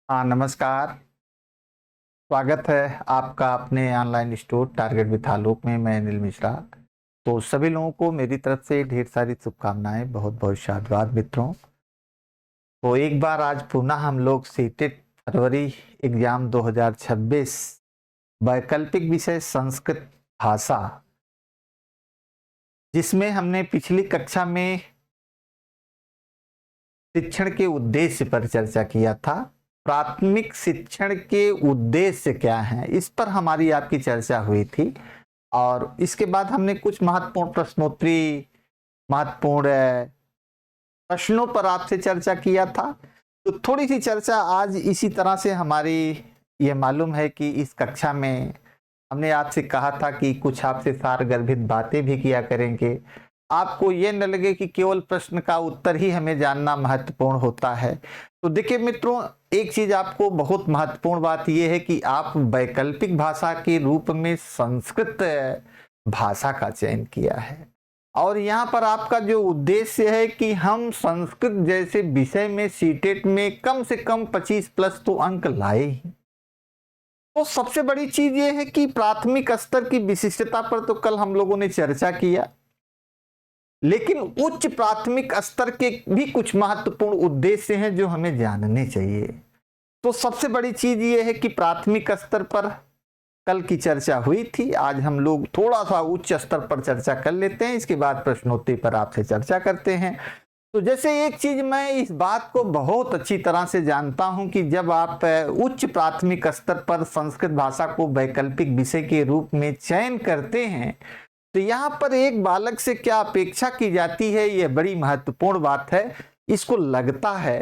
हाँ, नमस्कार। स्वागत है आपका अपने ऑनलाइन स्टोर टारगेट विथ आलोक में। मैं अनिल मिश्रा। तो सभी लोगों को मेरी तरफ से ढेर सारी शुभकामनाएं, बहुत बहुत शादवाद मित्रों। तो एक बार आज पुनः हम लोग सीटेट फरवरी एग्जाम 2026 वैकल्पिक विषय संस्कृत भाषा, जिसमें हमने पिछली कक्षा में शिक्षण के उद्देश्य पर चर्चा किया था। प्राथमिक शिक्षण के उद्देश्य क्या हैं, इस पर हमारी आपकी चर्चा हुई थी। और इसके बाद हमने कुछ महत्वपूर्ण महत्वपूर्ण प्रश्नों पर आपसे चर्चा किया था। तो थोड़ी सी चर्चा आज इसी तरह से हमारी, ये मालूम है कि इस कक्षा में हमने आपसे कहा था कि कुछ आपसे सारगर्भित बातें भी किया करेंगे। आपको ये न लगे कि केवल प्रश्न का उत्तर ही हमें जानना महत्वपूर्ण होता है। तो देखिए मित्रों, एक चीज आपको बहुत महत्वपूर्ण बात यह है कि आप वैकल्पिक भाषा के रूप में संस्कृत भाषा का चयन किया है। और यहाँ पर आपका जो उद्देश्य है कि हम संस्कृत जैसे विषय में सीटेट में कम से कम 25+ तो अंक लाए ही। तो सबसे बड़ी चीज ये है कि प्राथमिक स्तर की विशिष्टता पर तो कल हम लोगों ने चर्चा किया, लेकिन उच्च प्राथमिक स्तर के भी कुछ महत्वपूर्ण उद्देश्य हैं जो हमें जानने चाहिए। तो सबसे बड़ी चीज ये है कि प्राथमिक स्तर पर कल की चर्चा हुई थी। आज हम लोग थोड़ा सा उच्च स्तर पर चर्चा कर लेते हैं, इसके बाद प्रश्नोत्तरी पर आपसे चर्चा करते हैं। तो जैसे एक चीज मैं इस बात को बहुत अच्छी तरह से जानता हूं कि जब आप उच्च प्राथमिक स्तर पर संस्कृत भाषा को वैकल्पिक विषय के रूप में चयन करते हैं, तो यहाँ पर एक बालक से क्या अपेक्षा की जाती है, यह बड़ी महत्वपूर्ण बात है। इसको लगता है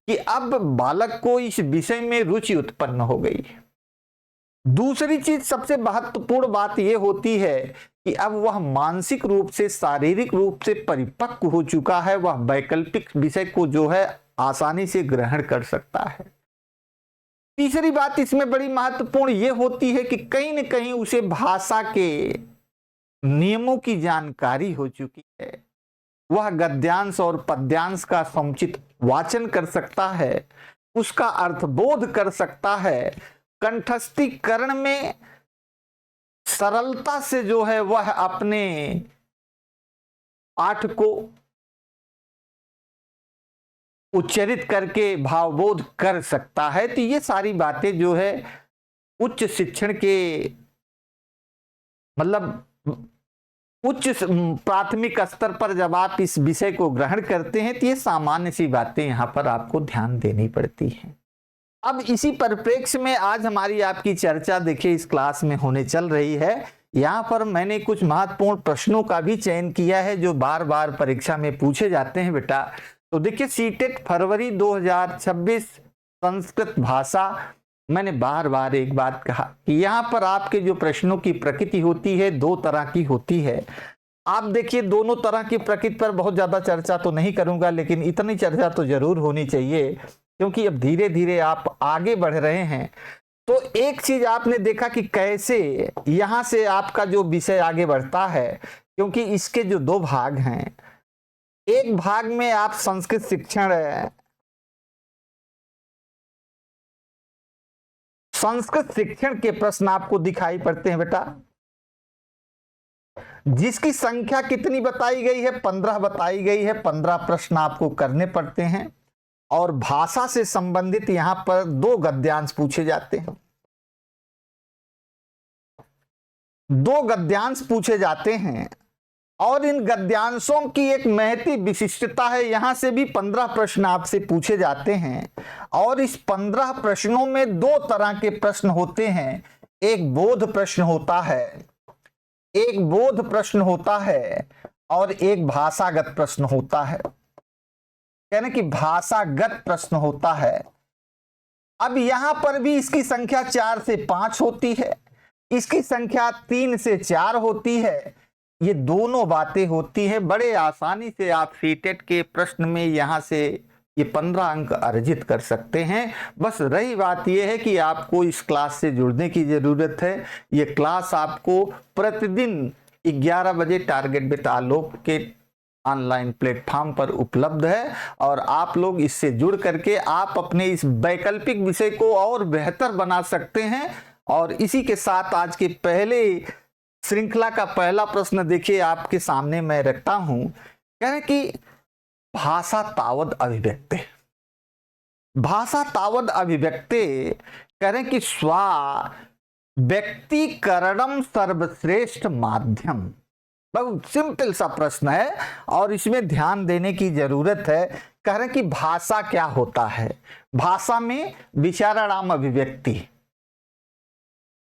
कि अब बालक को इस विषय में रुचि उत्पन्न हो गई। दूसरी चीज, सबसे महत्वपूर्ण बात यह होती है कि अब वह मानसिक रूप से, शारीरिक रूप से परिपक्व हो चुका है। वह वैकल्पिक विषय को जो है आसानी से ग्रहण कर सकता है। तीसरी बात इसमें बड़ी महत्वपूर्ण यह होती है कि कहीं न कहीं उसे भाषा के नियमों की जानकारी हो चुकी है। वह गद्यांश और पद्यांश का समुचित वाचन कर सकता है, उसका अर्थबोध कर सकता है, कंठस्थीकरण में सरलता से जो है वह अपने पाठ को उच्चरित करके भावबोध कर सकता है। तो ये सारी बातें जो है उच्च शिक्षण के मतलब उच्च प्राथमिक स्तर पर जब आप इस विषय को ग्रहण करते हैं तो ये सामान्य सी बातें यहां पर आपको ध्यान देनी पड़ती हैं। अब इसी परिप्रेक्ष्य में आज हमारी आपकी चर्चा देखिए इस क्लास में होने चल रही है। यहां पर मैंने कुछ महत्वपूर्ण प्रश्नों का भी चयन किया है जो बार बार परीक्षा में पूछे जाते हैं बेटा। तो देखिए, सीटेट फरवरी 2026 संस्कृत भाषा, मैंने बार बार एक बात कहा कि यहाँ पर आपके जो प्रश्नों की प्रकृति होती है दो तरह की होती है। आप देखिए, दोनों तरह की प्रकृति पर बहुत ज्यादा चर्चा तो नहीं करूंगा, लेकिन इतनी चर्चा तो जरूर होनी चाहिए क्योंकि अब धीरे धीरे आप आगे बढ़ रहे हैं। तो एक चीज आपने देखा कि कैसे यहां से आपका जो विषय आगे बढ़ता है, क्योंकि इसके जो दो भाग हैं, एक भाग में आप संस्कृत शिक्षण के प्रश्न आपको दिखाई पड़ते हैं बेटा, जिसकी संख्या कितनी बताई गई है, 15 बताई गई है। 15 प्रश्न आपको करने पड़ते हैं और भाषा से संबंधित यहां पर 2 गद्यांश पूछे जाते हैं। 2 गद्यांश पूछे जाते हैं और इन गद्यांशों की एक महती विशिष्टता है। यहां से भी 15 प्रश्न आपसे पूछे जाते हैं और इस 15 प्रश्नों में 2 तरह के प्रश्न होते हैं। एक बोध प्रश्न होता है, और एक भाषागत प्रश्न होता है, यानी कि भाषागत प्रश्न होता है। अब यहां पर भी इसकी संख्या 4 से 5 होती है, इसकी संख्या 3 से 4 होती है। ये दोनों बातें होती हैं। बड़े आसानी से आप सीटेट के प्रश्न में यहां से ये 15 अंक अर्जित कर सकते हैं। बस रही बात यह है कि आपको इस क्लास से जुड़ने की जरूरत है। ये क्लास आपको प्रतिदिन 11 बजे टारगेट विद आलोक के ऑनलाइन प्लेटफॉर्म पर उपलब्ध है और आप लोग इससे जुड़ करके आप अपने इस वैकल्पिक विषय को और बेहतर बना सकते हैं। और इसी के साथ आज के पहले श्रृंखला का पहला प्रश्न देखिए आपके सामने मैं रखता हूं। कह रहे कि भाषा तावद अभिव्यक्ति, भाषा तावद अभिव्यक्ति कह रहे कि स्वा व्यक्तिकरणम सर्वश्रेष्ठ माध्यम। बहुत सिंपल सा प्रश्न है और इसमें ध्यान देने की जरूरत है। कह रहे कि भाषा क्या होता है? भाषा में विचाराणाम अभिव्यक्ति,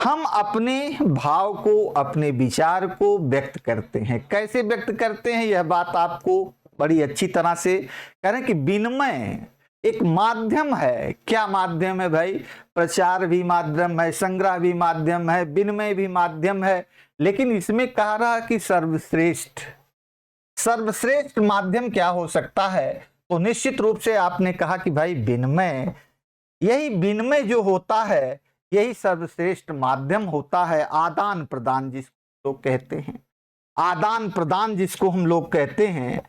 हम अपने भाव को, अपने विचार को व्यक्त करते हैं। कैसे व्यक्त करते हैं यह बात आपको बड़ी अच्छी तरह से कह रहे कि विनिमय एक माध्यम है। क्या माध्यम है भाई? प्रचार भी माध्यम है, संग्रह भी माध्यम है, विनिमय भी माध्यम है, लेकिन इसमें कह रहा कि सर्वश्रेष्ठ, सर्वश्रेष्ठ माध्यम क्या हो सकता है? तो निश्चित रूप से आपने कहा कि भाई विनिमय, यही विनिमय जो होता है यही सर्वश्रेष्ठ माध्यम होता है। आदान प्रदान जिसको लोग कहते हैं, आदान प्रदान जिसको हम लोग कहते हैं,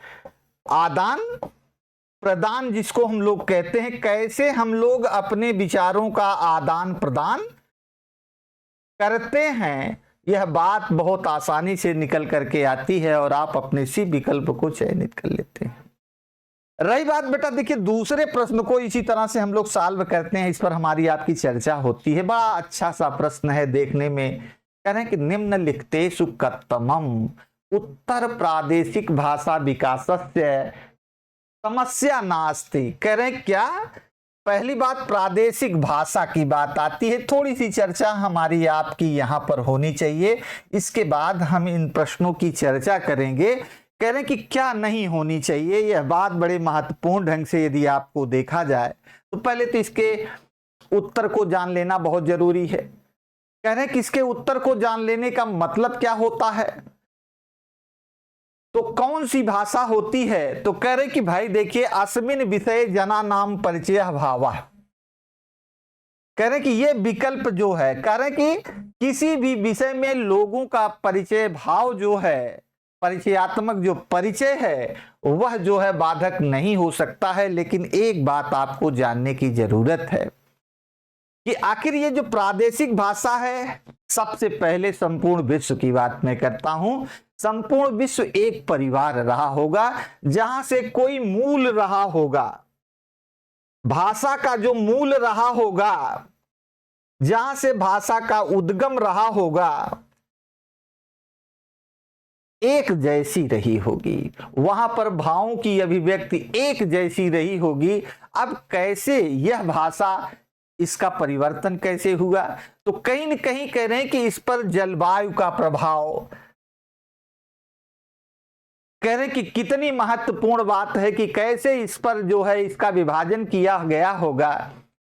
आदान प्रदान जिसको हम लोग कहते हैं। कैसे हम लोग अपने विचारों का आदान प्रदान करते हैं यह बात बहुत आसानी से निकल करके आती है और आप अपने सी विकल्प को चयनित कर लेते हैं। रही बात बेटा देखिए दूसरे प्रश्न को इसी तरह से हम लोग सॉल्व करते हैं, इस पर हमारी आपकी चर्चा होती है। बड़ा अच्छा सा प्रश्न है देखने में। कह रहे हैं कि निम्नलिखितेषु कथमम उत्तर प्रादेशिक भाषा विकासस्य समस्या नास्ति। कह रहे हैं क्या? पहली बात प्रादेशिक भाषा की बात आती है, थोड़ी सी चर्चा हमारी आपकी यहाँ पर होनी चाहिए, इसके बाद हम इन प्रश्नों की चर्चा करेंगे। कह रहे हैं कि क्या नहीं होनी चाहिए, यह बात बड़े महत्वपूर्ण ढंग से यदि आपको देखा जाए तो पहले तो इसके उत्तर को जान लेना बहुत जरूरी है। कह रहे हैं कि इसके उत्तर को जान लेने का मतलब क्या होता है, तो कौन सी भाषा होती है? तो कह रहे कि भाई देखिए अस्मिन विषय जना नाम परिचय भावा। कह रहे कि ये विकल्प जो है, कह रहे कि किसी भी विषय में लोगों का परिचय भाव जो है, परिचयात्मक जो परिचय है वह जो है बाधक नहीं हो सकता है। लेकिन एक बात आपको जानने की जरूरत है कि आखिर ये जो प्रादेशिक भाषा है, सबसे पहले संपूर्ण विश्व की बात मैं करता हूं। संपूर्ण विश्व एक परिवार रहा होगा जहां से कोई मूल रहा होगा, भाषा का जो मूल रहा होगा, जहां से भाषा का उद्गम रहा होगा, एक जैसी रही होगी, वहां पर भावों की अभिव्यक्ति एक जैसी रही होगी। अब कैसे यह भाषा, इसका परिवर्तन कैसे हुआ? तो कहीं न कहीं कह रहे हैं कि इस पर जलवायु का प्रभाव, कह रहे कि कितनी महत्वपूर्ण बात है कि कैसे इस पर जो है इसका विभाजन किया गया होगा।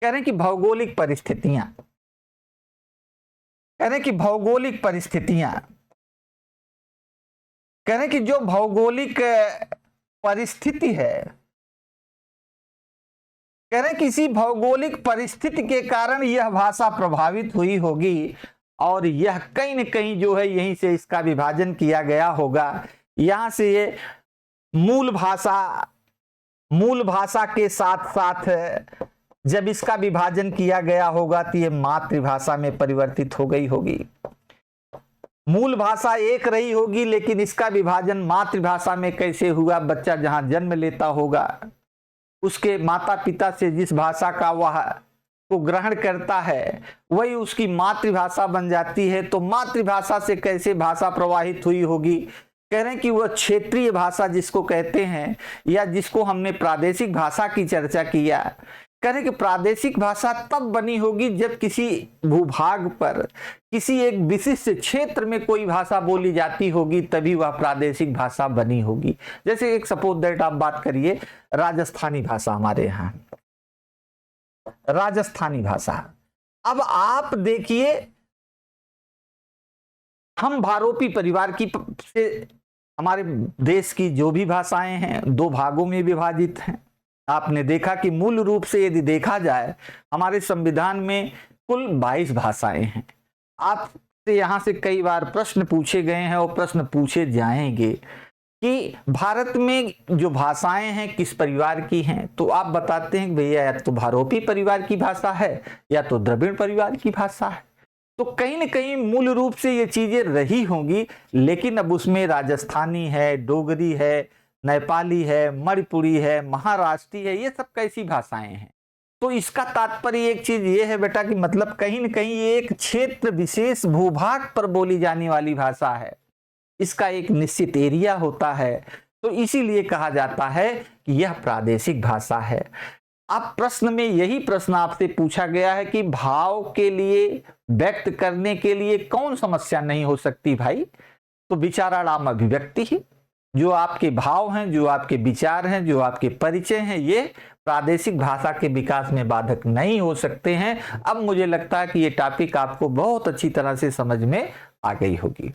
कह रहे कि भौगोलिक परिस्थितियां, कह रहे कि भौगोलिक परिस्थितियां, कह रहे कि जो भौगोलिक परिस्थिति है, कह रहे किसी भौगोलिक परिस्थिति के कारण यह भाषा प्रभावित हुई होगी और यह कहीं न कहीं जो है यहीं से इसका विभाजन किया गया होगा। यहां से ये मूल भाषा के साथ साथ जब इसका विभाजन किया गया होगा तो ये मातृभाषा में परिवर्तित हो गई होगी। मूल भाषा एक रही होगी लेकिन इसका विभाजन मातृभाषा में कैसे हुआ? बच्चा जहां जन्म लेता होगा उसके माता पिता से जिस भाषा का वह को ग्रहण करता है वही उसकी मातृभाषा बन जाती है। तो मातृभाषा से कैसे भाषा प्रवाहित हुई होगी? कह रहे हैं कि वह क्षेत्रीय भाषा जिसको कहते हैं या जिसको हमने प्रादेशिक भाषा की चर्चा किया, कह रहे हैं कि प्रादेशिक भाषा तब बनी होगी जब किसी भूभाग पर किसी एक विशिष्ट क्षेत्र में कोई भाषा बोली जाती होगी, तभी वह प्रादेशिक भाषा बनी होगी। जैसे एक सपोज दैट आप बात करिए राजस्थानी भाषा, हमारे यहाँ राजस्थानी भाषा। अब आप देखिए हम भारोपी परिवार की से हमारे देश की जो भी भाषाएं हैं दो भागों में विभाजित हैं। आपने देखा कि मूल रूप से यदि देखा जाए हमारे संविधान में कुल 22 भाषाएं हैं। आपसे यहां से कई बार प्रश्न पूछे गए हैं और प्रश्न पूछे जाएंगे कि भारत में जो भाषाएं हैं किस परिवार की हैं, तो आप बताते हैं कि भैया या तो भारोपी परिवार की भाषा है या तो द्रविड़ परिवार की भाषा है। तो कहीं न कहीं मूल रूप से ये चीजें रही होंगी, लेकिन अब उसमें राजस्थानी है, डोगरी है, नेपाली है, मणिपुरी है, महाराष्ट्री है, ये सब कैसी भाषाएं हैं। तो इसका तात्पर्य एक चीज ये है बेटा कि मतलब कहीं न कहीं ये एक क्षेत्र विशेष भूभाग पर बोली जाने वाली भाषा है, इसका एक निश्चित एरिया होता है, तो इसीलिए कहा जाता है कि यह प्रादेशिक भाषा है। अब प्रश्न में यही प्रश्न आपसे पूछा गया है कि भाव के लिए व्यक्त करने के लिए कौन समस्या नहीं हो सकती भाई, तो विचाराणाम अभिव्यक्ति ही, जो आपके भाव हैं, जो आपके विचार हैं, जो आपके परिचय हैं, ये प्रादेशिक भाषा के विकास में बाधक नहीं हो सकते हैं। अब मुझे लगता है कि ये टॉपिक आपको बहुत अच्छी तरह से समझ में आ गई होगी।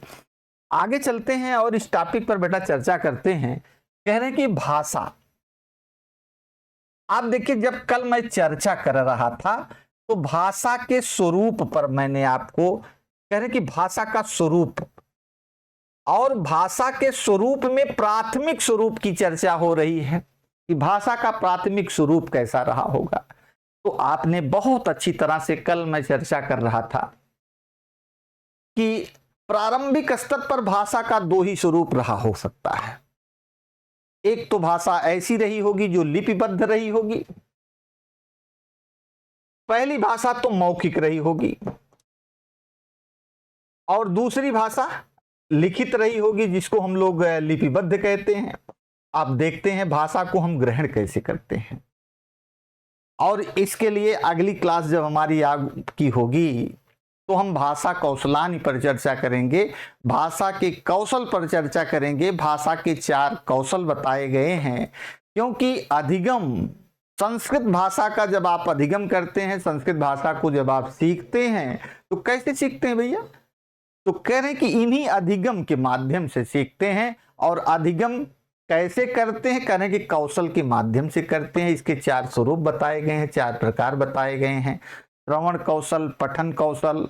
आगे चलते हैं और इस टॉपिक पर बेटा चर्चा करते हैं। कह रहे हैं कि भाषा, आप देखिए जब कल मैं चर्चा कर रहा था तो भाषा के स्वरूप पर मैंने आपको कह रहे कि भाषा का स्वरूप और भाषा के स्वरूप में प्राथमिक स्वरूप की चर्चा हो रही है कि भाषा का प्राथमिक स्वरूप कैसा रहा होगा। तो आपने बहुत अच्छी तरह से कल मैं चर्चा कर रहा था कि प्रारंभिक स्तर पर भाषा का दो ही स्वरूप रहा हो सकता है। एक तो भाषा ऐसी रही होगी जो लिपिबद्ध रही होगी, पहली भाषा तो मौखिक रही होगी, और दूसरी भाषा लिखित रही होगी जिसको हम लोग लिपिबद्ध कहते हैं। आप देखते हैं भाषा को हम ग्रहण कैसे करते हैं, और इसके लिए अगली क्लास जब हमारी की होगी तो हम भाषा कौशलानि पर चर्चा करेंगे, भाषा के कौशल पर चर्चा करेंगे। भाषा के 4 कौशल बताए गए हैं, क्योंकि अधिगम, संस्कृत भाषा का जब आप अधिगम करते हैं, संस्कृत भाषा को जब आप सीखते हैं तो कैसे सीखते हैं भैया, तो कह रहे हैं कि इन्हीं अधिगम के माध्यम से सीखते हैं। और अधिगम कैसे करते हैं, कह रहे हैं कि कौशल के माध्यम से करते हैं। इसके 4 स्वरूप बताए गए हैं, 4 प्रकार बताए गए हैं। श्रवण कौशल, पठन कौशल,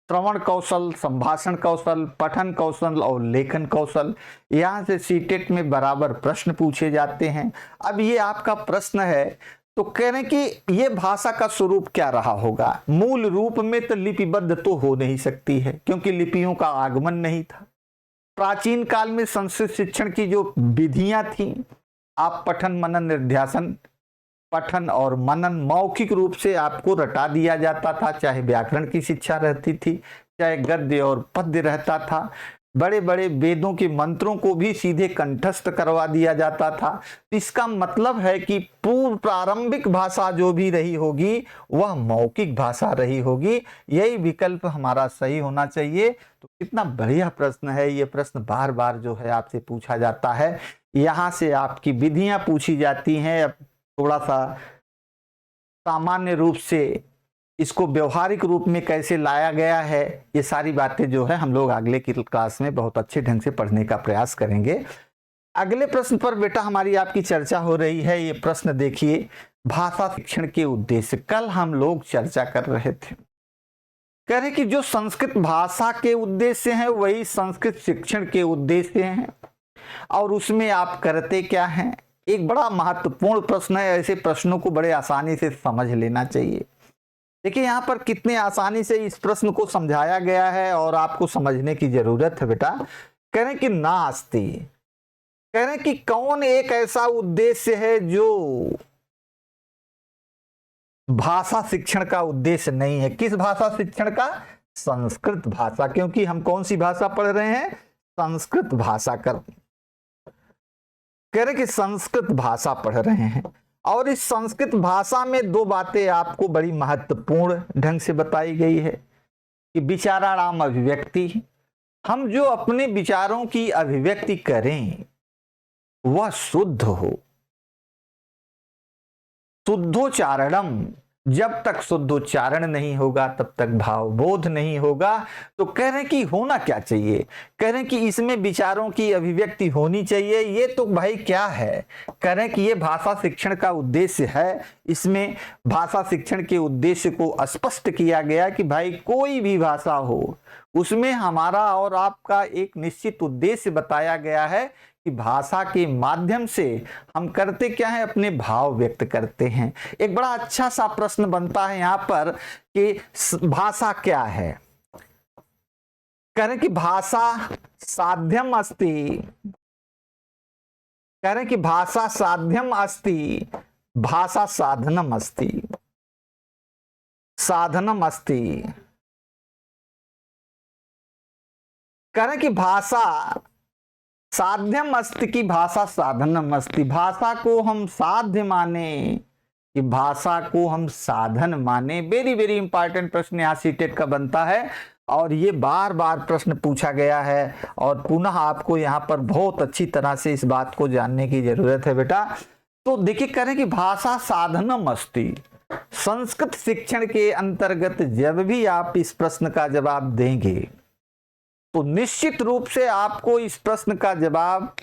श्रवण कौशल, संभाषण कौशल, पठन कौशल और लेखन कौशल। यहाँ से सीटेट में बराबर प्रश्न पूछे जाते हैं। अब ये आपका प्रश्न है, तो कह रहे हैं कि ये भाषा का स्वरूप क्या रहा होगा। मूल रूप में तो लिपिबद्ध तो हो नहीं सकती है, क्योंकि लिपियों का आगमन नहीं था। प्राचीन काल में संस्कृत शिक्षण की जो विधियां थी, आप पठन मनन निध्यासन, पठन और मनन मौखिक रूप से आपको रटा दिया जाता था, चाहे व्याकरण की शिक्षा रहती थी, चाहे गद्य और पद्य रहता था। बड़े बड़े वेदों के मंत्रों को भी सीधे कंठस्थ करवा दिया जाता था। इसका मतलब है कि पूर्व प्रारंभिक भाषा जो भी रही होगी वह मौखिक भाषा रही होगी। यही विकल्प हमारा सही होना चाहिए। तो कितना बढ़िया प्रश्न है ये। प्रश्न बार बार जो है आपसे पूछा जाता है, यहाँ से आपकी विधियां पूछी जाती हैं। अब थोड़ा सा सामान्य रूप से इसको व्यवहारिक रूप में कैसे लाया गया है, ये सारी बातें जो है हम लोग अगले की क्लास में बहुत अच्छे ढंग से पढ़ने का प्रयास करेंगे। अगले प्रश्न पर बेटा हमारी आपकी चर्चा हो रही है। ये प्रश्न देखिए, भाषा शिक्षण के उद्देश्य। कल हम लोग चर्चा कर रहे थे, कह रहे कि जो संस्कृत भाषा के उद्देश्य हैं वही संस्कृत शिक्षण के उद्देश्य हैं, और उसमें आप करते क्या हैं। एक बड़ा महत्वपूर्ण प्रश्न है, ऐसे प्रश्नों को बड़े आसानी से समझ लेना चाहिए। देखिए यहाँ पर कितने आसानी से इस प्रश्न को समझाया गया है और आपको समझने की जरूरत है बेटा। कह रहे कि नास्ति, कह रहे कि कौन एक ऐसा उद्देश्य है जो भाषा शिक्षण का उद्देश्य नहीं है। किस भाषा शिक्षण का? संस्कृत भाषा, क्योंकि हम कौन सी भाषा पढ़ रहे हैं? संस्कृत भाषा कह रहे कि संस्कृत भाषा पढ़ रहे हैं। और इस संस्कृत भाषा में 2 बातें आपको बड़ी महत्वपूर्ण ढंग से बताई गई है कि विचाराणाम अभिव्यक्ति, हम जो अपने विचारों की अभिव्यक्ति करें वह शुद्ध हो। शुद्धोच्चारणम, जब तक शुद्धोच्चारण नहीं होगा तब तक भावबोध नहीं होगा। तो कह रहे हैं कि होना क्या चाहिए? कह रहे हैं कि इसमें विचारों की अभिव्यक्ति होनी चाहिए। ये तो भाई क्या है, कह रहे हैं कि ये भाषा शिक्षण का उद्देश्य है। इसमें भाषा शिक्षण के उद्देश्य को स्पष्ट किया गया कि भाई कोई भी भाषा हो उसमें हमारा और आपका एक निश्चित उद्देश्य बताया गया है कि भाषा के माध्यम से हम करते क्या है, अपने भाव व्यक्त करते हैं। एक बड़ा अच्छा सा प्रश्न बनता है यहाँ पर कि भाषा क्या है। कह रहे कि भाषा साध्यम अस्ति, कह रहे कि भाषा साध्यम अस्ति, भाषा साधनम अस्ति, साधनम अस्ति। कह रहे कि भाषा साध्यम अस्ति की भाषा साधनम अस्ति। भाषा को हम साध्य माने कि भाषा को हम साधन माने। वेरी वेरी इंपॉर्टेंट प्रश्न यहाँ सीटेट का बनता है और ये बार बार प्रश्न पूछा गया है और पुनः आपको यहाँ पर बहुत अच्छी तरह से इस बात को जानने की जरूरत है बेटा। तो देखिए, करें कि भाषा साधनम अस्ति। संस्कृत शिक्षण के अंतर्गत जब भी आप इस प्रश्न का जवाब देंगे तो निश्चित रूप से आपको इस प्रश्न का जवाब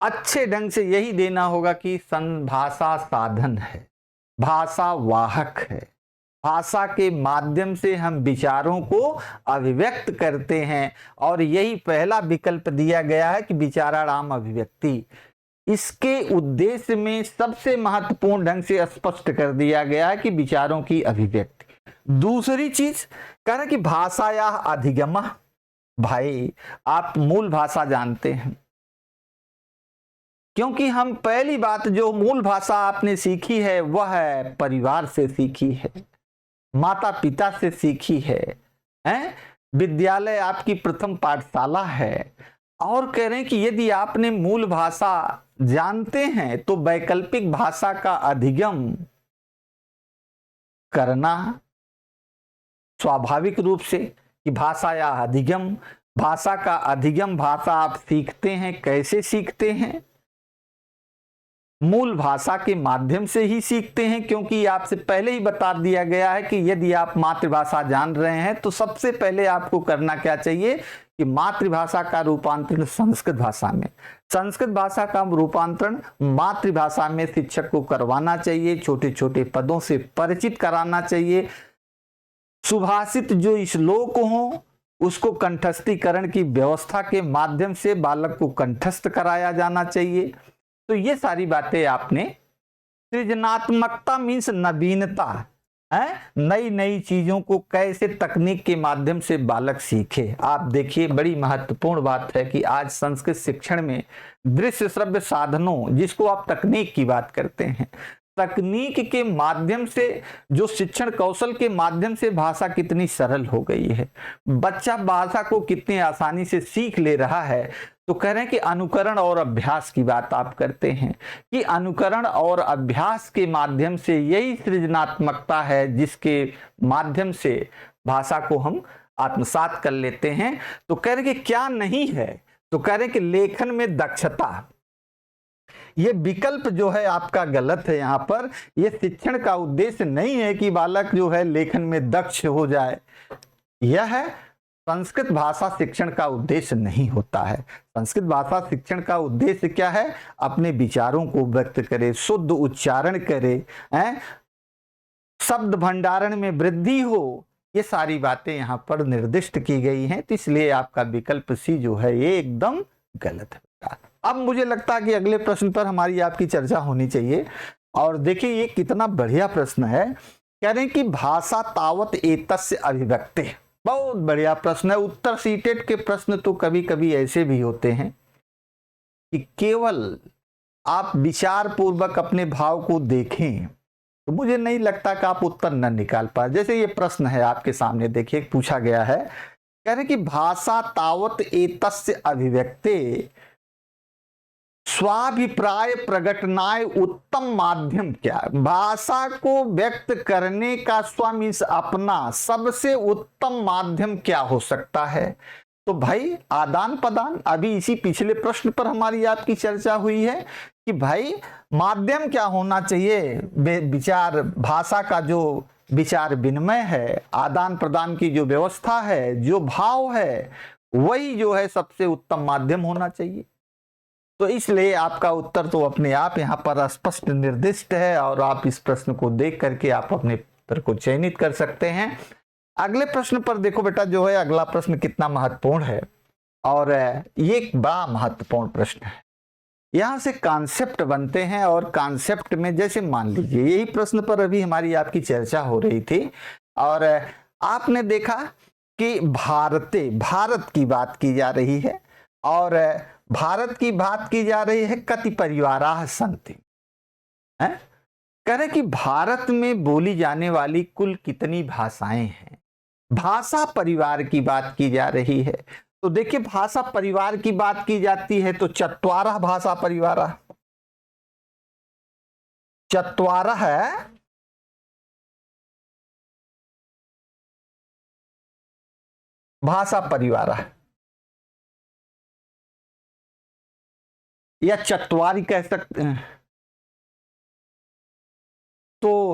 अच्छे ढंग से यही देना होगा कि भाषा साधन है, भाषा वाहक है। भाषा के माध्यम से हम विचारों को अभिव्यक्त करते हैं और यही पहला विकल्प दिया गया है कि विचाराणाम अभिव्यक्ति। इसके उद्देश्य में सबसे महत्वपूर्ण ढंग से स्पष्ट कर दिया गया है कि विचारों की अभिव्यक्ति। दूसरी चीज कह रहे कि भाषा या अधिगम। भाई आप मूल भाषा जानते हैं, क्योंकि हम पहली बात जो मूल भाषा आपने सीखी है वह है परिवार से सीखी है, माता पिता से सीखी है, हैं? विद्यालय आपकी प्रथम पाठशाला है। और कह रहे हैं कि यदि आपने मूल भाषा जानते हैं तो वैकल्पिक भाषा का अधिगम करना स्वाभाविक रूप से कि भाषा या अधिगम। भाषा का अधिगम, भाषा आप सीखते हैं, कैसे सीखते हैं? मूल भाषा के माध्यम से ही सीखते हैं, क्योंकि आपसे पहले ही बता दिया गया है कि यदि आप मातृभाषा जान रहे हैं तो सबसे पहले आपको करना क्या चाहिए कि मातृभाषा का रूपांतरण संस्कृत भाषा में, संस्कृत भाषा का रूपांतरण मातृभाषा में शिक्षक को करवाना चाहिए। छोटे छोटे पदों से परिचित कराना चाहिए। सुभाषित जो श्लोक हो उसको कंठस्थीकरण की व्यवस्था के माध्यम से बालक को कंठस्थ कराया जाना चाहिए। तो ये सारी बातें आपने, सृजनात्मकता मीन्स नवीनता है, नई नई चीजों को कैसे तकनीक के माध्यम से बालक सीखे। आप देखिए, बड़ी महत्वपूर्ण बात है कि आज संस्कृत शिक्षण में दृश्य श्रव्य साधनों, जिसको आप तकनीक की बात करते हैं, तकनीक के माध्यम से, जो शिक्षण कौशल के माध्यम से भाषा कितनी सरल हो गई है। बच्चा भाषा को कितनी आसानी से सीख ले रहा है। तो कह रहे हैं कि अनुकरण और अभ्यास की बात आप करते हैं कि अनुकरण और अभ्यास के माध्यम से यही सृजनात्मकता है जिसके माध्यम से भाषा को हम आत्मसात कर लेते हैं। तो कह रहे कि क्या नहीं है, तो कह रहे कि लेखन में दक्षता। ये विकल्प जो है आपका गलत है। यहाँ पर यह शिक्षण का उद्देश्य नहीं है कि बालक जो है लेखन में दक्ष हो जाए। यह है संस्कृत भाषा शिक्षण का उद्देश्य नहीं होता है। संस्कृत भाषा शिक्षण का उद्देश्य क्या है? अपने विचारों को व्यक्त करे, शुद्ध उच्चारण करे, शब्द भंडारण में वृद्धि हो। ये सारी बातें यहाँ पर निर्दिष्ट की गई हैं। तो इसलिए आपका विकल्प सी जो है ये एकदम गलत है। अब मुझे लगता है कि अगले प्रश्न पर हमारी आपकी चर्चा होनी चाहिए। और देखिए ये कितना बढ़िया प्रश्न है। कह रहे हैं कि भाषा तावत एतस्य अभिव्यक्ति। बहुत बढ़िया प्रश्न है। उत्तर सीटेट के प्रश्न तो कभी कभी ऐसे भी होते हैं कि केवल आप विचार पूर्वक अपने भाव को देखें तो मुझे नहीं लगता कि आप उत्तर न निकाल पाए। जैसे ये प्रश्न है आपके सामने, देखिए पूछा गया है, कह रहे कि भाषा तावत एतस्य अभिव्यक्ति स्वाभिप्राय प्रगटनाय उत्तम माध्यम क्या? भाषा को व्यक्त करने का मीन्स अपना सबसे उत्तम माध्यम क्या हो सकता है? तो भाई आदान प्रदान। अभी इसी पिछले प्रश्न पर हमारी आपकी चर्चा हुई है कि भाई माध्यम क्या होना चाहिए? विचार, भाषा का जो विचार विनिमय है, आदान प्रदान की जो व्यवस्था है, जो भाव है, वही जो है सबसे उत्तम माध्यम होना चाहिए। तो इसलिए आपका उत्तर तो अपने आप यहाँ पर स्पष्ट निर्दिष्ट है और आप इस प्रश्न को देख करके आप अपने उत्तर को चयनित कर सकते हैं। अगले प्रश्न पर देखो बेटा, जो है अगला प्रश्न कितना महत्वपूर्ण है। और ये एक बड़ा महत्वपूर्ण प्रश्न है। यहां से कॉन्सेप्ट बनते हैं और कॉन्सेप्ट में जैसे मान लीजिए यही प्रश्न पर अभी हमारी आपकी चर्चा हो रही थी और आपने देखा कि भारत की बात की जा रही है और भारत की बात की जा रही है कति परिवाराः सन्ति, कह रहे कि भारत में बोली जाने वाली कुल कितनी भाषाएं हैं। भाषा परिवार की बात की जा रही है। तो देखिए भाषा परिवार की बात की जाती है तो चत्वारः भाषा परिवारः, चत्वारः भाषा परिवारः या चत्वारी कह सकते हैं। तो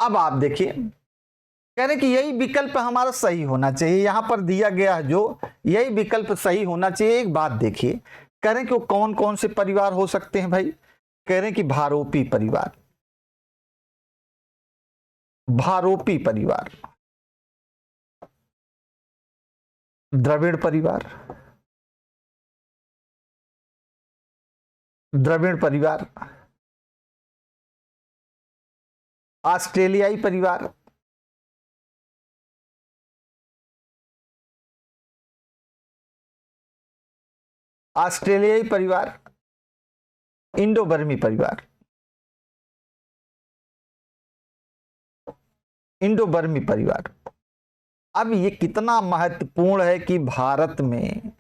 अब आप देखिए कह रहे कि यही विकल्प हमारा सही होना चाहिए, यहां पर दिया गया है जो यही विकल्प सही होना चाहिए। एक बात देखिए कह रहे कि वो कौन कौन से परिवार हो सकते हैं भाई, कह रहे कि भारोपी परिवार, भारोपी परिवार, द्रविड़ परिवार, द्रविड़ परिवार, ऑस्ट्रेलियाई परिवार, ऑस्ट्रेलियाई परिवार, इंडो बर्मी परिवार, इंडो बर्मी परिवार। अब ये कितना महत्वपूर्ण है कि भारत में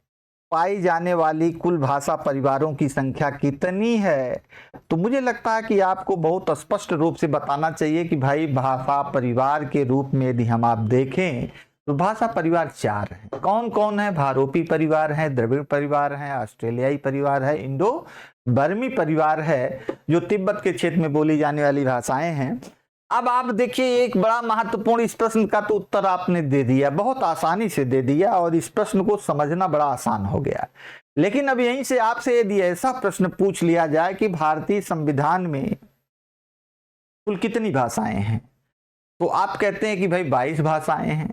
पाई जाने वाली कुल भाषा परिवारों की संख्या कितनी है। तो मुझे लगता है कि आपको बहुत स्पष्ट रूप से बताना चाहिए कि भाई भाषा परिवार के रूप में यदि हम आप देखें तो भाषा परिवार 4 हैं। कौन कौन है, भारोपी परिवार है, द्रविड़ परिवार है, ऑस्ट्रेलियाई परिवार है, इंडो बर्मी परिवार है जो तिब्बत के क्षेत्र में बोली जाने वाली भाषाएं हैं। अब आप देखिए एक बड़ा महत्वपूर्ण, इस प्रश्न का तो उत्तर आपने दे दिया, बहुत आसानी से दे दिया और इस प्रश्न को समझना बड़ा आसान हो गया। लेकिन अब यहीं से आपसे यदि ऐसा प्रश्न पूछ लिया जाए कि भारतीय संविधान में कुल कितनी भाषाएं हैं, तो आप कहते हैं कि भाई 22 भाषाएं हैं।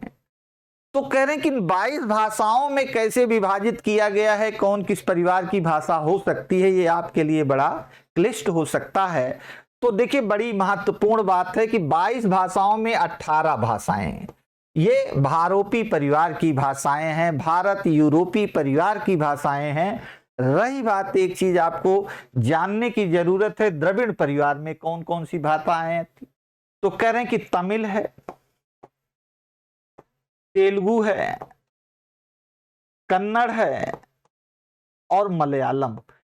तो कह रहे हैं कि 22 भाषाओं में कैसे विभाजित किया गया है, कौन किस परिवार की भाषा हो सकती है, ये आपके लिए बड़ा क्लिष्ट हो सकता है। तो देखिए बड़ी महत्वपूर्ण बात है कि 22 भाषाओं में 18 भाषाएं ये भारोपी परिवार की भाषाएं हैं, भारत यूरोपीय परिवार की भाषाएं हैं। रही बात, एक चीज आपको जानने की जरूरत है, द्रविड़ परिवार में कौन कौन सी भाषाएं हैं। तो कह रहे हैं कि तमिल है, तेलुगु है, कन्नड़ है और मलयालम।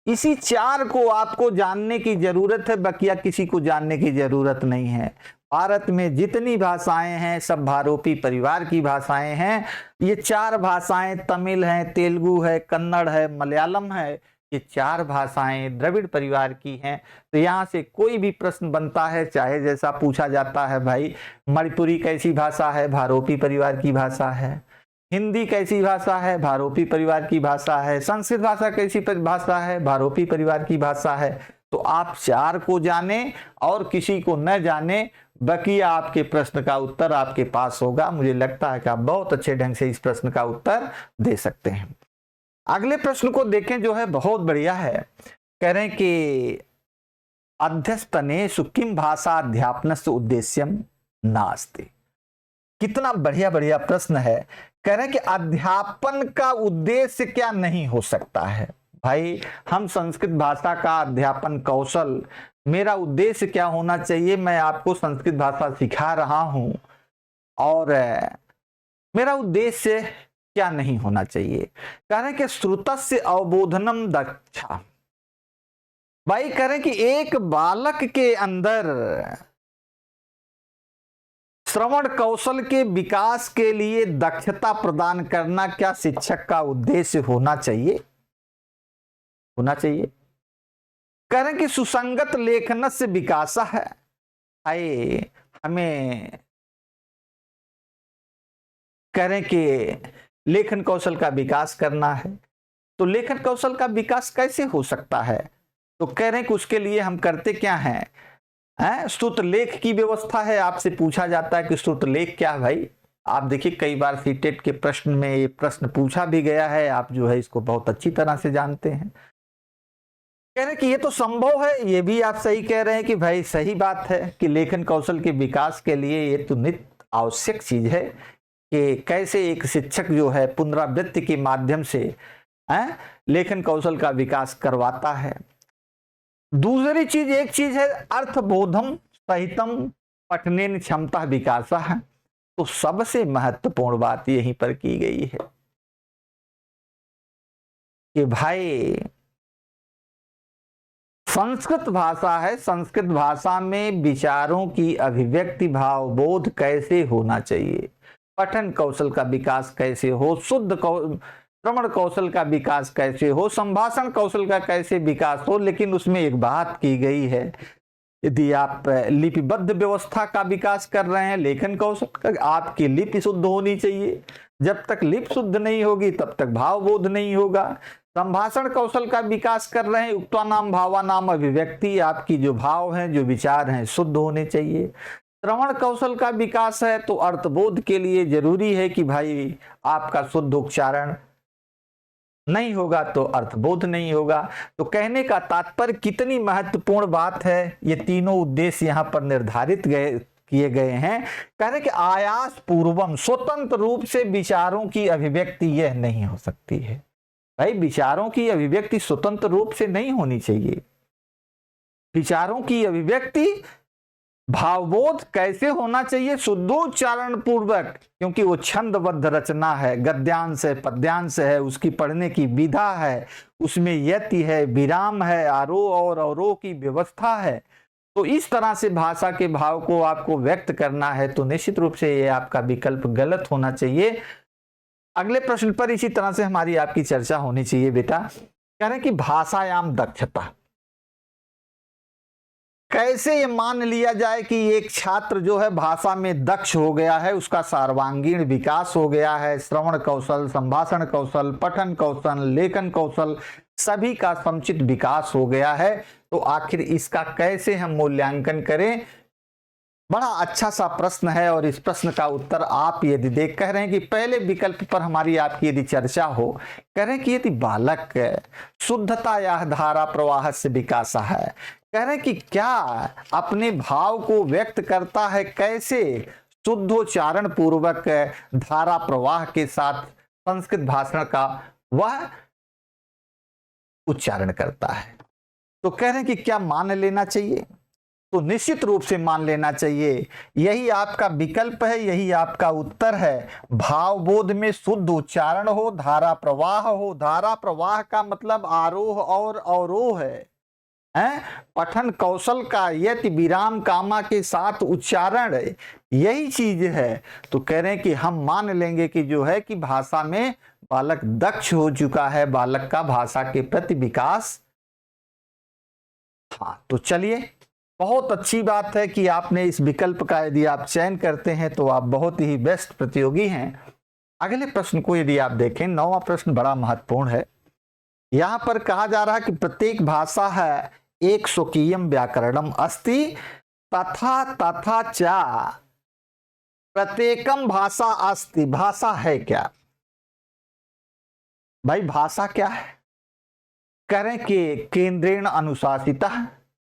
इसी 4 को आपको जानने की जरूरत है, बकिया किसी को जानने की जरूरत नहीं है। भारत में जितनी भाषाएं हैं सब भारोपी परिवार की भाषाएं हैं। ये 4 भाषाएं तमिल है, तेलुगु है, कन्नड़ है, मलयालम है, ये 4 भाषाएं द्रविड़ परिवार की हैं। तो यहाँ से कोई भी प्रश्न बनता है, चाहे जैसा पूछा जाता है, भाई मणिपुरी कैसी भाषा है, भारोपी परिवार की भाषा है, हिंदी कैसी भाषा है, भारोपी परिवार की भाषा है, संस्कृत भाषा कैसी भाषा है, भारोपी परिवार की भाषा है। तो आप 4 को जाने और किसी को न जाने, बकिया आपके प्रश्न का उत्तर आपके पास होगा। मुझे लगता है कि आप बहुत अच्छे ढंग से इस प्रश्न का उत्तर दे सकते हैं। अगले प्रश्न को देखें जो है बहुत बढ़िया है। कह रहे हैं कि अध्यस्तनेषु किम भाषा अध्यापनस्य उद्देश्यम नास्ति। कितना बढ़िया बढ़िया प्रश्न है। कह रहे हैं कि अध्यापन का उद्देश्य क्या नहीं हो सकता है। भाई हम संस्कृत भाषा का अध्यापन कौशल, मेरा उद्देश्य क्या होना चाहिए, मैं आपको संस्कृत भाषा सिखा रहा हूं और मेरा उद्देश्य क्या नहीं होना चाहिए। कह रहे हैं कि श्रुतस्य अवबोधनम दक्षा। भाई कह रहे हैं कि एक बालक के अंदर श्रवण कौशल के विकास के लिए दक्षता प्रदान करना क्या शिक्षक का उद्देश्य होना चाहिए, होना चाहिए। कह रहे हैं कि सुसंगत लेखन से विकास है। आए हमें कह रहे हैं कि लेखन कौशल का विकास करना है। तो लेखन कौशल का विकास कैसे हो सकता है, तो कह रहे हैं कि उसके लिए हम करते क्या हैं, है। श्रुत लेख की व्यवस्था है, आपसे पूछा जाता है कि श्रुत लेख क्या है भाई। आप देखिए कई बार सीटेट के प्रश्न में ये प्रश्न पूछा भी गया है, आप जो है इसको बहुत अच्छी तरह से जानते हैं। कह रहे कि ये तो संभव है, ये भी आप सही कह रहे हैं कि भाई सही बात है कि लेखन कौशल के विकास के लिए ये तो नित्य आवश्यक चीज है कि कैसे एक शिक्षक जो है पुनरावृत्ति के माध्यम से लेखन कौशल का विकास करवाता है। दूसरी चीज, एक चीज है अर्थबोधम सहितम पठनेन क्षमता विकास है। तो सबसे महत्वपूर्ण बात यहीं पर की गई है कि भाई संस्कृत भाषा है, संस्कृत भाषा में विचारों की अभिव्यक्ति भाव बोध कैसे होना चाहिए, पठन कौशल का विकास कैसे हो, शुद्ध श्रवण कौशल का विकास कैसे हो, संभाषण कौशल का कैसे विकास हो। लेकिन उसमें एक बात की गई है, यदि आप लिपिबद्ध व्यवस्था का विकास कर रहे हैं लेखन कौशल का, आपकी लिपि शुद्ध होनी चाहिए। जब तक लिपि शुद्ध नहीं होगी तब तक भाव बोध नहीं होगा। संभाषण कौशल का विकास कर रहे हैं, उक्त्वा नाम भावा नाम अभिव्यक्ति, आपकी जो भाव हैं जो विचार हैं शुद्ध होने चाहिए। श्रवण कौशल का विकास है तो अर्थबोध के लिए जरूरी है कि भाई आपका शुद्ध उच्चारण नहीं होगा तो अर्थबोध नहीं होगा। तो कहने का तात्पर्य कितनी महत्वपूर्ण बात है, ये तीनों उद्देश्य यहाँ पर निर्धारित किए गए हैं। कह रहे कि आयास पूर्वम स्वतंत्र रूप से विचारों की अभिव्यक्ति यह नहीं हो सकती है। भाई विचारों की अभिव्यक्ति स्वतंत्र रूप से नहीं होनी चाहिए। विचारों की अभिव्यक्ति भावबोध कैसे होना चाहिए, शुद्धोच्चारण पूर्वक, क्योंकि वो छंदबद्ध रचना है, गद्यांश है, पद्यांश है, उसकी पढ़ने की विधा है, उसमें यति है, विराम है, आरोह और अवरोह की व्यवस्था है। तो इस तरह से भाषा के भाव को आपको व्यक्त करना है तो निश्चित रूप से ये आपका विकल्प गलत होना चाहिए। अगले प्रश्न पर इसी तरह से हमारी आपकी चर्चा होनी चाहिए बेटा। कह रहे हैं कि भाषायाम दक्षता, कैसे ये मान लिया जाए कि एक छात्र जो है भाषा में दक्ष हो गया है, उसका सर्वांगीण विकास हो गया है, श्रवण कौशल, संभाषण कौशल, पठन कौशल, लेखन कौशल सभी का समुचित विकास हो गया है। तो आखिर इसका कैसे हम मूल्यांकन करें, बड़ा अच्छा सा प्रश्न है। और इस प्रश्न का उत्तर आप यदि देख कह रहे हैं कि पहले विकल्प पर हमारी आपकी यदि चर्चा हो, कह रहे हैं कि यदि बालक शुद्धता या धारा प्रवाह से विकास है, कह रहे हैं कि क्या अपने भाव को व्यक्त करता है, कैसे शुद्धोच्चारण पूर्वक धारा प्रवाह के साथ संस्कृत भाषण का वह उच्चारण करता है। तो कह रहे हैं कि क्या मान लेना चाहिए, तो निश्चित रूप से मान लेना चाहिए। यही आपका विकल्प है, यही आपका उत्तर है। भावबोध में शुद्ध उच्चारण हो, धारा प्रवाह हो। धारा प्रवाह का मतलब आरोह और अवरोह है। पठन कौशल का यति विराम कामा के साथ उच्चारण, यही चीज है। तो कह रहे हैं कि हम मान लेंगे कि जो है कि भाषा में बालक दक्ष हो चुका है, बालक का भाषा के प्रति विकास। हाँ, तो चलिए, बहुत अच्छी बात है कि आपने इस विकल्प का यदि आप चयन करते हैं तो आप बहुत ही बेस्ट प्रतियोगी हैं। अगले प्रश्न को यदि आप देखें, 9वां प्रश्न बड़ा महत्वपूर्ण है। यहां पर कहा जा रहा है कि प्रत्येक भाषा है एक स्वकीयम व्याकरणम अस्ति तथा तथा चा प्रत्येकम भाषा अस्ति। भाषा है क्या भाई, भाषा क्या है? करें कि केंद्रेण अनुशासिता,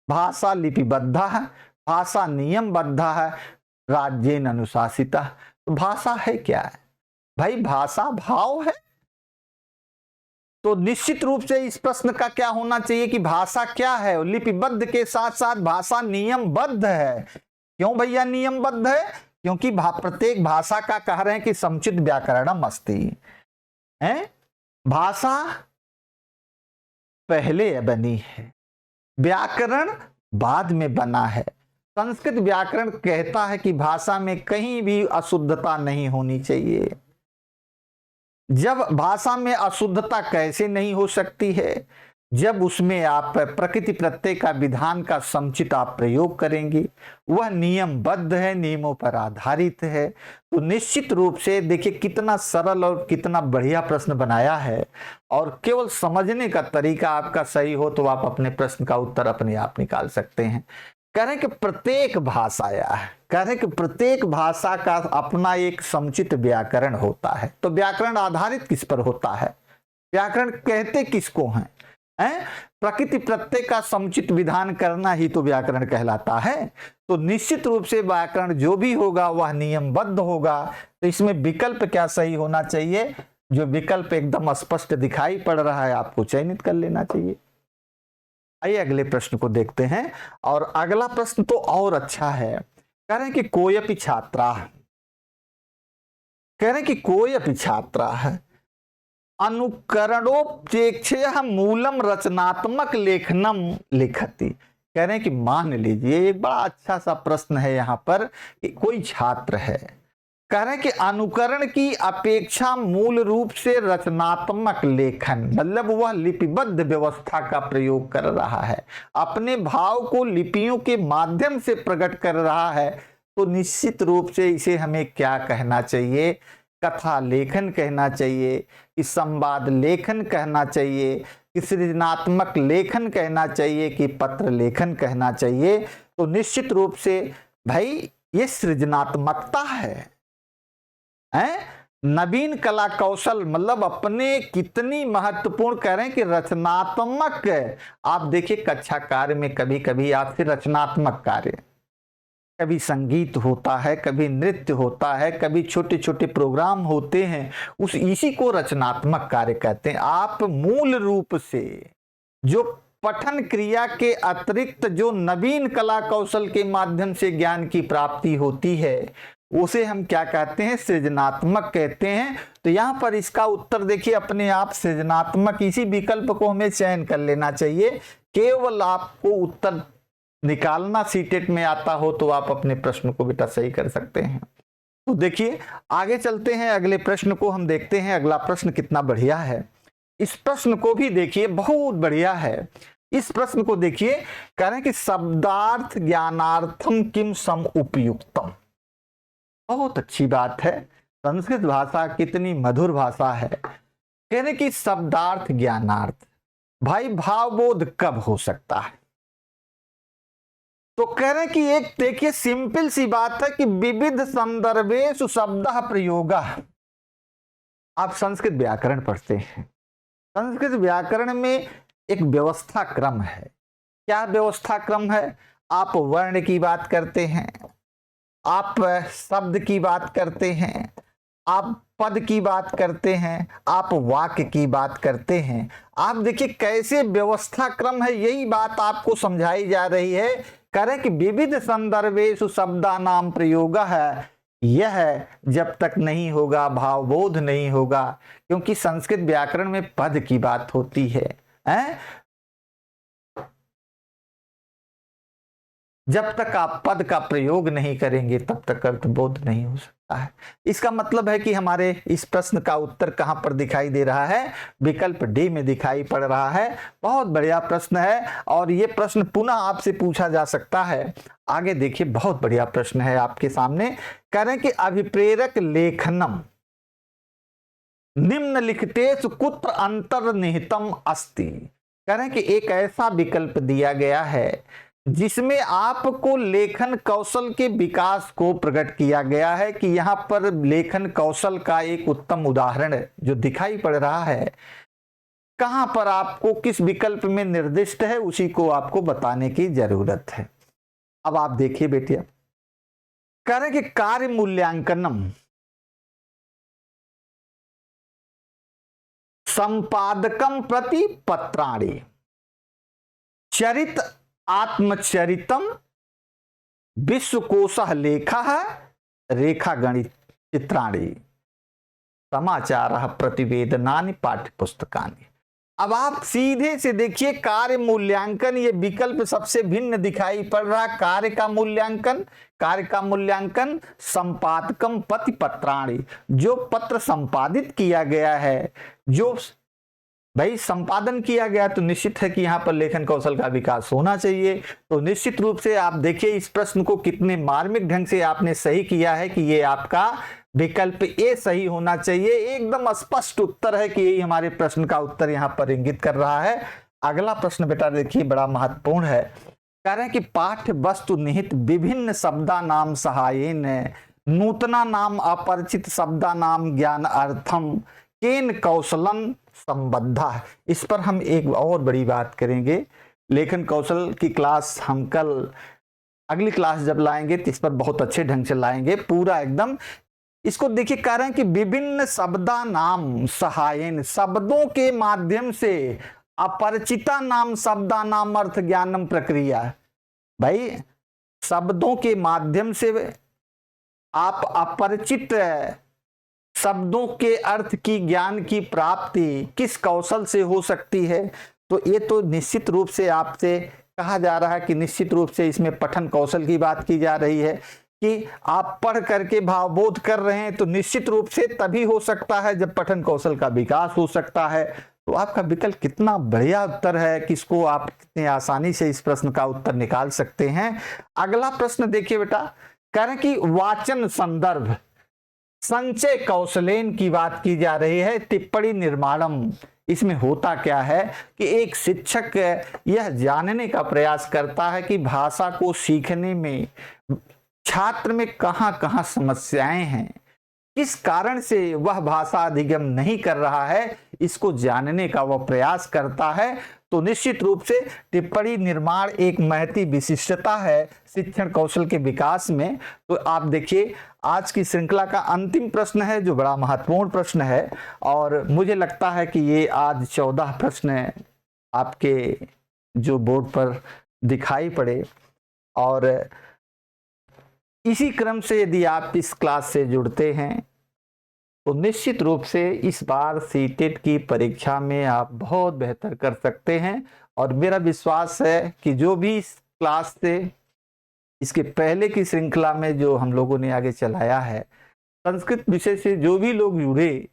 भाषा लिपिबद्ध है, भाषा नियमबद्ध है, राज्येन अनुशासिता। तो भाषा है क्या है भाई? भाषा भाव है। तो निश्चित रूप से इस प्रश्न का क्या होना चाहिए कि भाषा क्या है, और लिपिबद्ध के साथ साथ भाषा नियमबद्ध है। क्यों भैया नियमबद्ध है? क्योंकि प्रत्येक भाषा का कह रहे हैं कि समुचित व्याकरणम अस्ति है। भाषा पहले बनी है, व्याकरण बाद में बना है। संस्कृत व्याकरण कहता है कि भाषा में कहीं भी अशुद्धता नहीं होनी चाहिए। जब भाषा में अशुद्धता कैसे नहीं हो सकती है? जब उसमें आप प्रकृति प्रत्यय का विधान का समुचित आप प्रयोग करेंगे, वह नियमबद्ध है, नियमों पर आधारित है। तो निश्चित रूप से देखिए कितना सरल और कितना बढ़िया प्रश्न बनाया है। और केवल समझने का तरीका आपका सही हो तो आप अपने प्रश्न का उत्तर अपने आप निकाल सकते हैं। कह रहे हैं कि प्रत्येक भाषा कह रहे हैं कि प्रत्येक भाषा का अपना एक समुचित व्याकरण होता है। तो व्याकरण आधारित किस पर होता है? व्याकरण कहते किसको हैं? प्रकृति प्रत्यय का समुचित विधान करना ही तो व्याकरण कहलाता है। तो निश्चित रूप से व्याकरण जो भी होगा वह नियमबद्ध होगा। तो इसमें विकल्प क्या सही होना चाहिए? जो विकल्प एकदम स्पष्ट दिखाई पड़ रहा है आपको चयनित कर लेना चाहिए। आइए अगले प्रश्न को देखते हैं। और अगला प्रश्न तो और अच्छा है। कह रहे हैं कि कोयपि छात्रा, कह रहे हैं कि कोयपि छात्रा है अनुकरणोपेक्षया मूलम रचनात्मक लेखनम लिखति। कह रहे हैं कि मान लीजिए एक बड़ा अच्छा सा प्रश्न है यहाँ पर कि कोई छात्र है, कह रहे हैं कि अनुकरण की अपेक्षा मूल रूप से रचनात्मक लेखन, मतलब वह लिपिबद्ध व्यवस्था का प्रयोग कर रहा है, अपने भाव को लिपियों के माध्यम से प्रकट कर रहा है। तो निश्चित रूप से इसे हमें क्या कहना चाहिए? कथा लेखन कहना चाहिए, कि संवाद लेखन कहना चाहिए, कि सृजनात्मक लेखन कहना चाहिए, कि पत्र लेखन कहना चाहिए। तो निश्चित रूप से भाई ये सृजनात्मकता है। नवीन कला कौशल मतलब अपने कितनी महत्वपूर्ण कह रहे हैं कि रचनात्मक। आप देखिए कक्षा कार्य में कभी कभी आपसे रचनात्मक कार्य, कभी संगीत होता है, कभी नृत्य होता है, कभी छोटे छोटे प्रोग्राम होते हैं, इसी को रचनात्मक कार्य कहते हैं। आप मूल रूप से जो पठन क्रिया के अतिरिक्त जो नवीन कला कौशल के माध्यम से ज्ञान की प्राप्ति होती है उसे हम क्या कहते हैं? सृजनात्मक कहते हैं। तो यहां पर इसका उत्तर देखिए अपने आप सृजनात्मक, इसी विकल्प को हमें चयन कर लेना चाहिए। केवल आपको उत्तर निकालना सीटेट में आता हो तो आप अपने प्रश्न को बेटा सही कर सकते हैं। तो देखिए आगे चलते हैं, अगले प्रश्न को हम देखते हैं। अगला प्रश्न कितना बढ़िया है, इस प्रश्न को भी देखिए, बहुत बढ़िया है। इस प्रश्न को देखिए, कह रहे हैं कि शब्दार्थ ज्ञानार्थम किम सम उपयुक्तम। बहुत अच्छी बात है, संस्कृत भाषा कितनी मधुर भाषा है। कह रहे कि शब्दार्थ ज्ञानार्थ, भाई भावबोध कब हो सकता है? तो कह रहे कि एक देखिए सिंपल सी बात है कि विविध संदर्भेषु शब्दः प्रयोगः। आप संस्कृत व्याकरण पढ़ते हैं, संस्कृत व्याकरण में एक व्यवस्था क्रम है। क्या व्यवस्था क्रम है? आप वर्ण की बात करते हैं, आप शब्द की बात करते हैं, आप पद की बात करते हैं, आप वाक्य की बात करते हैं। आप देखिए कैसे व्यवस्था क्रम है, यही बात आपको समझाई जा रही है। कह रहे कि विविध संदर्भेषु शब्दानाम प्रयोग है, यह जब तक नहीं होगा भावबोध नहीं होगा, क्योंकि संस्कृत व्याकरण में पद की बात होती है। जब तक आप पद का प्रयोग नहीं करेंगे तब तक अर्थबोध नहीं हो सकता है। इसका मतलब है कि हमारे इस प्रश्न का उत्तर कहां पर दिखाई दे रहा है? विकल्प डी में दिखाई पड़ रहा है। बहुत बढ़िया प्रश्न है और ये प्रश्न पुनः आपसे पूछा जा सकता है। आगे देखिए, बहुत बढ़िया प्रश्न है आपके सामने। कह रहे हैं कि अभिप्रेरक लेखनम निम्नलिखितेषु कुत्र अंतर्निहितम अस्ति। कह रहे हैं कि एक ऐसा विकल्प दिया गया है जिसमें आपको लेखन कौशल के विकास को प्रकट किया गया है, कि यहां पर लेखन कौशल का एक उत्तम उदाहरण जो दिखाई पड़ रहा है, कहां पर आपको किस विकल्प में निर्दिष्ट है उसी को आपको बताने की जरूरत है। अब आप देखिए बेटिया, कह रहे कि कार्य मूल्यांकनम संपादकम प्रति पत्राणि चरित आत्मचरितम विश्वकोशः लेखः रेखा गणित चित्राणि समाचारः प्रतिवेदनानि पाठ्यपुस्तकानि। अब आप सीधे से देखिए, कार्य मूल्यांकन ये विकल्प सबसे भिन्न दिखाई पड़ रहा। कार्य का मूल्यांकन संपादकम प्रति पत्राणि, जो पत्र संपादित किया गया है, जो भाई संपादन किया गया, तो निश्चित है कि यहाँ पर लेखन कौशल का विकास होना चाहिए। तो निश्चित रूप से आप देखिए इस प्रश्न को कितने मार्मिक ढंग से आपने सही किया है कि ये आपका विकल्प ए सही होना चाहिए। एकदम स्पष्ट उत्तर है कि यही हमारे प्रश्न का उत्तर यहाँ पर इंगित कर रहा है। अगला प्रश्न बेटा देखिए बड़ा महत्वपूर्ण है। कह रहे हैं कि पाठ्य वस्तु निहित विभिन्न शब्दा नाम सहायेन नूतना नाम अपरिचित शब्दा नाम ज्ञान अर्थम केन कौशलन संबद्धा। इस पर हम एक और बड़ी बात करेंगे। लेखन कौशल की क्लास हम कल अगली क्लास जब लाएंगे तो इस पर बहुत अच्छे ढंग से लाएंगे पूरा एकदम। इसको देखिए, कह रहे हैं कि विभिन्न शब्दा नाम सहायन, शब्दों के माध्यम से अपरिचिता नाम शब्दा नाम अर्थ ज्ञानम प्रक्रिया। भाई शब्दों के माध्यम से आप अपरिचित शब्दों के अर्थ की ज्ञान की प्राप्ति किस कौशल से हो सकती है? तो ये तो निश्चित रूप से आपसे कहा जा रहा है कि निश्चित रूप से इसमें पठन कौशल की बात की जा रही है कि आप पढ़ करके भावबोध कर रहे हैं, तो निश्चित रूप से तभी हो सकता है जब पठन कौशल का विकास हो सकता है। तो आपका विकल्प कितना बढ़िया उत्तर है कि इसको आप कितनी आसानी से इस प्रश्न का उत्तर निकाल सकते हैं। अगला प्रश्न देखिए बेटा, कह रहे हैं कि वाचन संदर्भ संचय कौशलेन की बात की जा रही है, टिप्पणी निर्माणम। इसमें होता क्या है कि एक शिक्षक यह जानने का प्रयास करता है कि भाषा को सीखने में छात्र में कहां कहां समस्याएं हैं, किस कारण से वह भाषा अधिगम नहीं कर रहा है, इसको जानने का वह प्रयास करता है। तो निश्चित रूप से टिप्पणी निर्माण एक महती विशिष्टता है शिक्षण कौशल के विकास में। तो आप देखिए, आज की श्रृंखला का अंतिम प्रश्न है जो बड़ा महत्वपूर्ण प्रश्न है, और मुझे लगता है कि ये आज 14 प्रश्न आपके जो बोर्ड पर दिखाई पड़े। और इसी क्रम से यदि आप इस क्लास से जुड़ते हैं तो निश्चित रूप से इस बार सीटेट की परीक्षा में आप बहुत बेहतर कर सकते हैं। और मेरा विश्वास है कि जो भी इस क्लास से इसके पहले की श्रृंखला में जो हम लोगों ने आगे चलाया है, संस्कृत विषय से जो भी लोग जुड़े,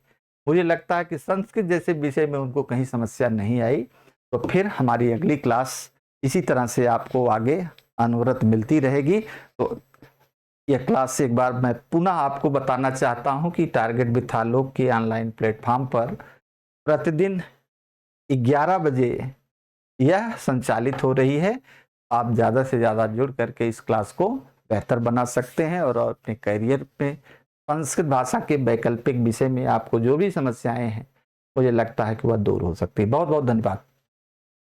मुझे लगता है कि संस्कृत जैसे विषय में उनको कहीं समस्या नहीं आई। तो फिर हमारी अगली क्लास इसी तरह से आपको आगे अनवरत मिलती रहेगी। तो यह क्लास से एक बार मैं पुनः आपको बताना चाहता हूं कि टारगेट विथ आलोक के ऑनलाइन प्लेटफॉर्म पर प्रतिदिन 11 बजे यह संचालित हो रही है। आप ज़्यादा से ज़्यादा जुड़ करके इस क्लास को बेहतर बना सकते हैं और अपने करियर में संस्कृत भाषा के वैकल्पिक विषय में आपको जो भी समस्याएं हैं, मुझे लगता है कि वह दूर हो सकती है। बहुत बहुत धन्यवाद।